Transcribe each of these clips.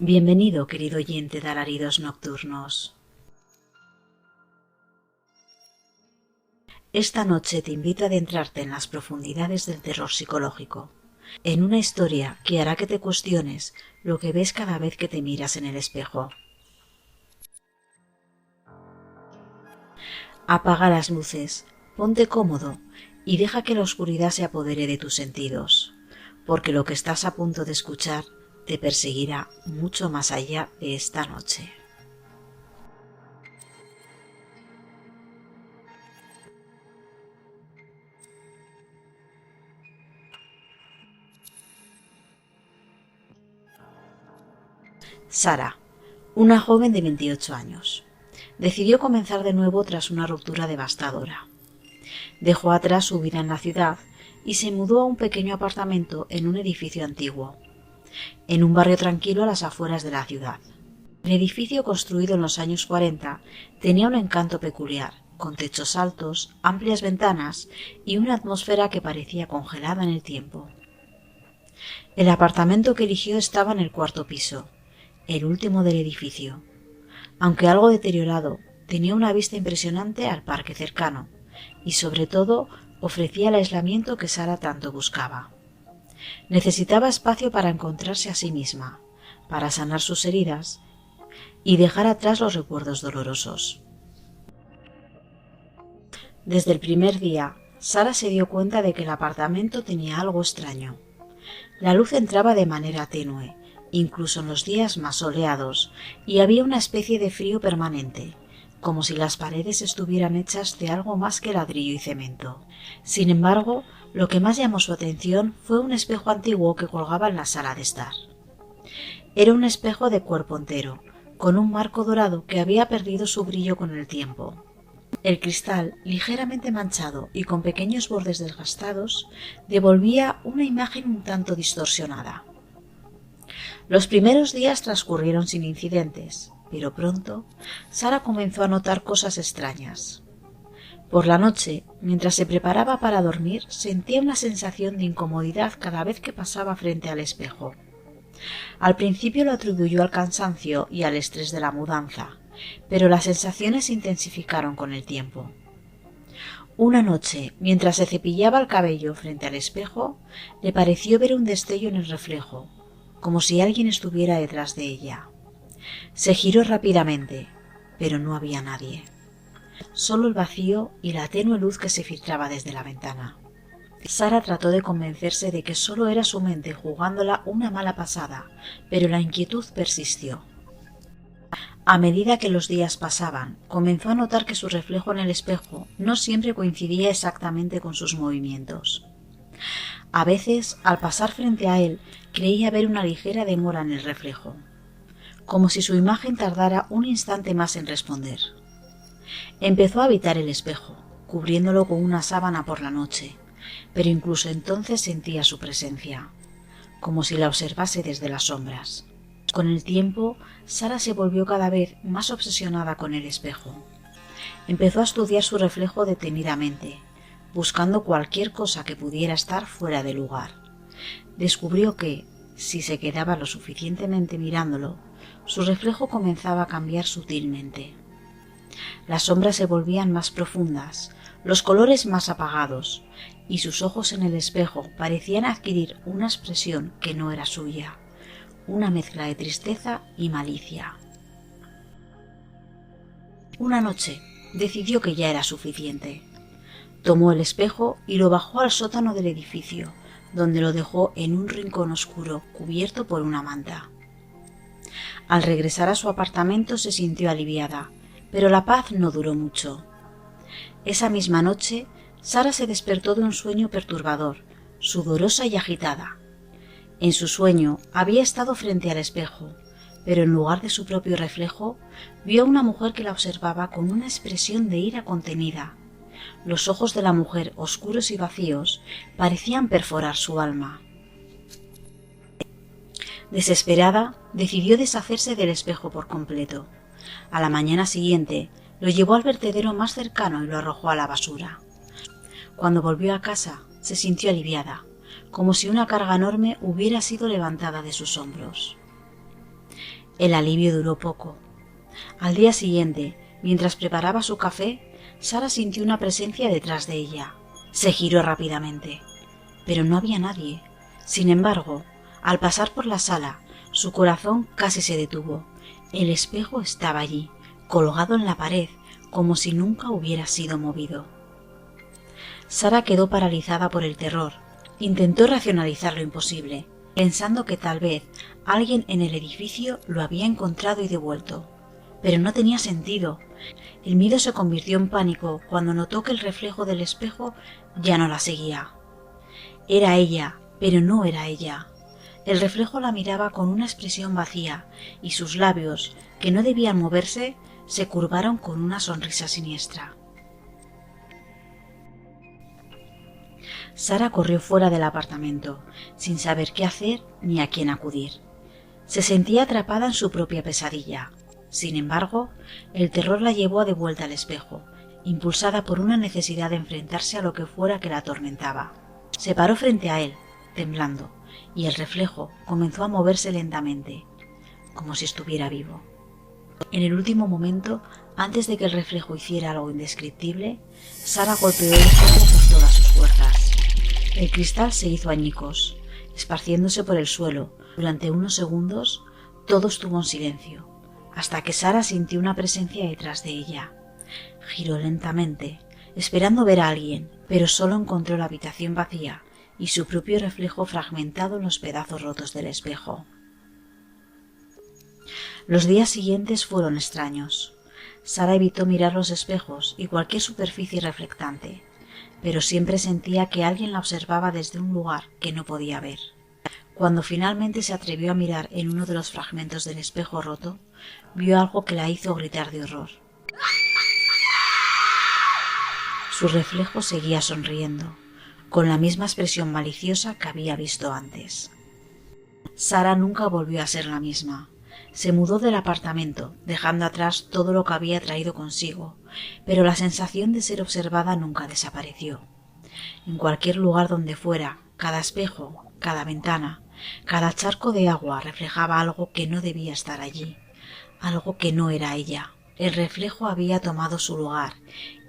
Bienvenido, querido oyente de Alaridos Nocturnos. Esta noche te invito a adentrarte en las profundidades del terror psicológico, en una historia que hará que te cuestiones lo que ves cada vez que te miras en el espejo. Apaga las luces, ponte cómodo y deja que la oscuridad se apodere de tus sentidos, porque lo que estás a punto de escuchar te perseguirá mucho más allá de esta noche. Sara, una joven de 28 años, decidió comenzar de nuevo tras una ruptura devastadora. Dejó atrás su vida en la ciudad y se mudó a un pequeño apartamento en un edificio antiguo, en un barrio tranquilo a las afueras de la ciudad. El edificio, construido en los años 40, tenía un encanto peculiar, con techos altos, amplias ventanas y una atmósfera que parecía congelada en el tiempo. El apartamento que eligió estaba en el cuarto piso, el último del edificio. Aunque algo deteriorado, tenía una vista impresionante al parque cercano y, sobre todo, ofrecía el aislamiento que Sara tanto buscaba. Necesitaba espacio para encontrarse a sí misma, para sanar sus heridas y dejar atrás los recuerdos dolorosos. Desde el primer día, Sara se dio cuenta de que el apartamento tenía algo extraño. La luz entraba de manera tenue, incluso en los días más soleados, y había una especie de frío permanente, como si las paredes estuvieran hechas de algo más que ladrillo y cemento. Sin embargo, lo que más llamó su atención fue un espejo antiguo que colgaba en la sala de estar. Era un espejo de cuerpo entero, con un marco dorado que había perdido su brillo con el tiempo. El cristal, ligeramente manchado y con pequeños bordes desgastados, devolvía una imagen un tanto distorsionada. Los primeros días transcurrieron sin incidentes, pero pronto Sara comenzó a notar cosas extrañas. Por la noche, mientras se preparaba para dormir, sentía una sensación de incomodidad cada vez que pasaba frente al espejo. Al principio lo atribuyó al cansancio y al estrés de la mudanza, pero las sensaciones se intensificaron con el tiempo. Una noche, mientras se cepillaba el cabello frente al espejo, le pareció ver un destello en el reflejo, como si alguien estuviera detrás de ella. Se giró rápidamente, pero no había nadie. Solo el vacío y la tenue luz que se filtraba desde la ventana. Sara trató de convencerse de que solo era su mente jugándola una mala pasada, pero la inquietud persistió. A medida que los días pasaban, comenzó a notar que su reflejo en el espejo no siempre coincidía exactamente con sus movimientos. A veces, al pasar frente a él, creía ver una ligera demora en el reflejo, como si su imagen tardara un instante más en responder. Empezó a evitar el espejo, cubriéndolo con una sábana por la noche, pero incluso entonces sentía su presencia, como si la observase desde las sombras. Con el tiempo, Sara se volvió cada vez más obsesionada con el espejo. Empezó a estudiar su reflejo detenidamente, buscando cualquier cosa que pudiera estar fuera de lugar. Descubrió que, si se quedaba lo suficientemente mirándolo, su reflejo comenzaba a cambiar sutilmente. Las sombras se volvían más profundas, los colores más apagados, y sus ojos en el espejo parecían adquirir una expresión que no era suya, una mezcla de tristeza y malicia. Una noche decidió que ya era suficiente. Tomó el espejo y lo bajó al sótano del edificio, donde lo dejó en un rincón oscuro cubierto por una manta. Al regresar a su apartamento se sintió aliviada, pero la paz no duró mucho. Esa misma noche, Sara se despertó de un sueño perturbador, sudorosa y agitada. En su sueño había estado frente al espejo, pero en lugar de su propio reflejo, vio a una mujer que la observaba con una expresión de ira contenida. Los ojos de la mujer, oscuros y vacíos, parecían perforar su alma. Desesperada, decidió deshacerse del espejo por completo. A la mañana siguiente, lo llevó al vertedero más cercano y lo arrojó a la basura. Cuando volvió a casa, se sintió aliviada, como si una carga enorme hubiera sido levantada de sus hombros. El alivio duró poco. Al día siguiente, mientras preparaba su café, Sara sintió una presencia detrás de ella. Se giró rápidamente, pero no había nadie. Sin embargo, al pasar por la sala, su corazón casi se detuvo. El espejo estaba allí, colgado en la pared, como si nunca hubiera sido movido. Sara quedó paralizada por el terror. Intentó racionalizar lo imposible, pensando que tal vez alguien en el edificio lo había encontrado y devuelto. Pero no tenía sentido. El miedo se convirtió en pánico cuando notó que el reflejo del espejo ya no la seguía. Era ella, pero no era ella. El reflejo la miraba con una expresión vacía y sus labios, que no debían moverse, se curvaron con una sonrisa siniestra. Sara corrió fuera del apartamento, sin saber qué hacer ni a quién acudir. Se sentía atrapada en su propia pesadilla. Sin embargo, el terror la llevó de vuelta al espejo, impulsada por una necesidad de enfrentarse a lo que fuera que la atormentaba. Se paró frente a él, temblando, y el reflejo comenzó a moverse lentamente, como si estuviera vivo. En el último momento, antes de que el reflejo hiciera algo indescriptible, Sara golpeó el espejo con todas sus fuerzas. El cristal se hizo añicos, esparciéndose por el suelo. Durante unos segundos, todo estuvo en silencio, hasta que Sara sintió una presencia detrás de ella. Giró lentamente, esperando ver a alguien, pero solo encontró la habitación vacía y su propio reflejo fragmentado en los pedazos rotos del espejo. Los días siguientes fueron extraños. Sara evitó mirar los espejos y cualquier superficie reflectante, pero siempre sentía que alguien la observaba desde un lugar que no podía ver. Cuando finalmente se atrevió a mirar en uno de los fragmentos del espejo roto, vio algo que la hizo gritar de horror. Su reflejo seguía sonriendo, con la misma expresión maliciosa que había visto antes. Sara nunca volvió a ser la misma. Se mudó del apartamento, dejando atrás todo lo que había traído consigo, pero la sensación de ser observada nunca desapareció. En cualquier lugar donde fuera, cada espejo, cada ventana, cada charco de agua reflejaba algo que no debía estar allí, algo que no era ella. El reflejo había tomado su lugar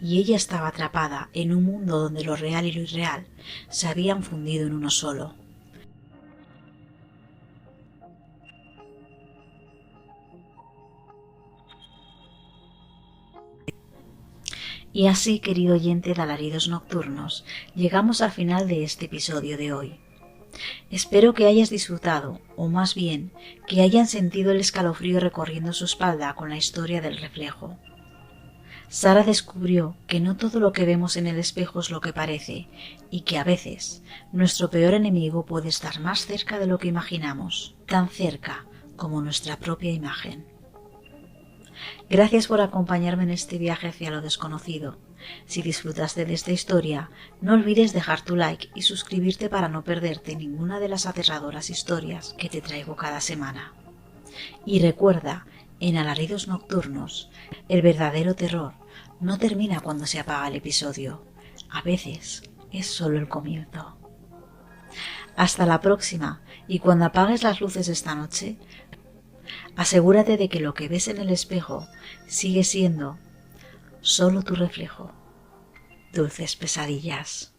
y ella estaba atrapada en un mundo donde lo real y lo irreal se habían fundido en uno solo. Y así, querido oyente de Alaridos Nocturnos, llegamos al final de este episodio de hoy. Espero que hayas disfrutado, o más bien, que hayan sentido el escalofrío recorriendo su espalda con la historia del reflejo. Sara descubrió que no todo lo que vemos en el espejo es lo que parece, y que a veces nuestro peor enemigo puede estar más cerca de lo que imaginamos, tan cerca como nuestra propia imagen. Gracias por acompañarme en este viaje hacia lo desconocido. Si disfrutaste de esta historia, no olvides dejar tu like y suscribirte para no perderte ninguna de las aterradoras historias que te traigo cada semana. Y recuerda, en Alaridos Nocturnos, el verdadero terror no termina cuando se apaga el episodio. A veces es solo el comienzo. Hasta la próxima, y cuando apagues las luces esta noche, asegúrate de que lo que ves en el espejo sigue siendo solo tu reflejo. Dulces pesadillas.